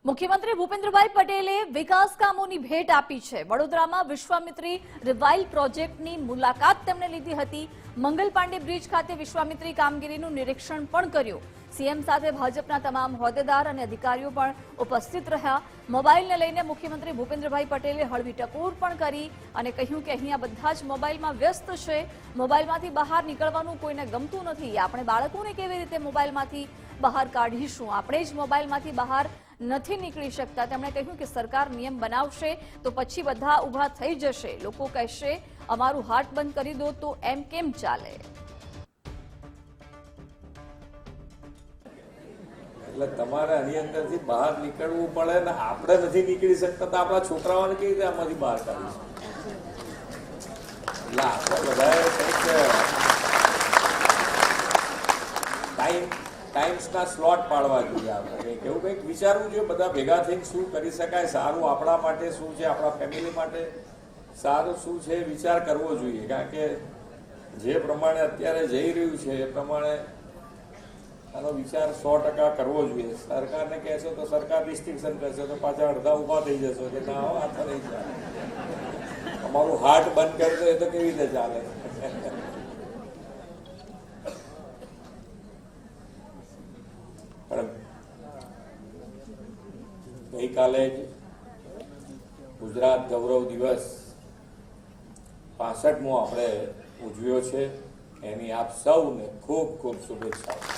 મુખ્યમંત્રી ભૂપેન્દ્રભાઈ પટેલે વિકાસ કામોની ભેટ આપી છે। વડોદરામાં વિશ્વામિત્રી રિવાઇલ પ્રોજેક્ટની મુલાકાત તેમણે લીધી હતી। મંગલ પાંડે બ્રિજ ખાતે વિશ્વામિત્રી કામગીરીનું નિરીક્ષણ પણ કર્યું। સીએમ સાથે ભાજપના તમામ હોદ્દેદાર અને અધિકારીઓ પણ ઉપસ્થિત રહ્યા। મોબાઈલને લઈને મુખ્યમંત્રી ભૂપેન્દ્રભાઈ પટેલે હળવી ટકોર પણ કરી અને કહ્યું કે અહીંયા બધા જ મોબાઈલમાં વ્યસ્ત છે। મોબાઈલમાંથી બહાર નીકળવાનું કોઈને ગમતું નથી। આપણે બાળકોને કેવી રીતે મોબાઈલમાંથી બહાર કાઢીશું? આપણે જ મોબાઈલમાંથી બહાર નથી નીકળી શકતા। તેમણે કહ્યું કે સરકાર નિયમ બનાવશે તો પછી બધા ઊભા થઈ જશે। લોકો કહેશે અમારું હાટ બંધ કરી દો તો એમ કેમ ચાલે? એટલે તમારે આની અંદરથી બહાર નીકળવું પડે ને આપણે નથી નીકળી શકતા તો આપણા છોકરાઓને કેવી રીતે આમાંથી બહાર કાઢીશું? એટલે આપણે બધાએ ટાઈમ્સના સ્લોટ પાડવા જોઈએ। આપણે એવું કંઈક વિચારવું જોઈએ, બધા ભેગા થઈને શું કરી શકાય, સારું આપણા માટે શું છે, આપણા ફેમિલી માટે સારું શું છે, વિચાર કરવો જોઈએ। કારણ કે જે પ્રમાણે અત્યારે જઈ રહ્યું છે એ પ્રમાણે આનો વિચાર 100% કરવો જોઈએ। સરકારને કહેશો તો સરકાર રિસ્ટ્રિક્શન કરશે તો પાછા અડધા ઊભા થઈ જશો કે ના આ તો નહીં ચાલે, અમારું હાર્ટ બંધ કરશો એ તો કેવી રીતે ચાલે? પણ ગઈકાલે જ ગુજરાત ગૌરવ દિવસ 65મો આપણે ઉજવ્યો છે। એની આપ સૌને ખૂબ ખૂબ શુભેચ્છાઓ।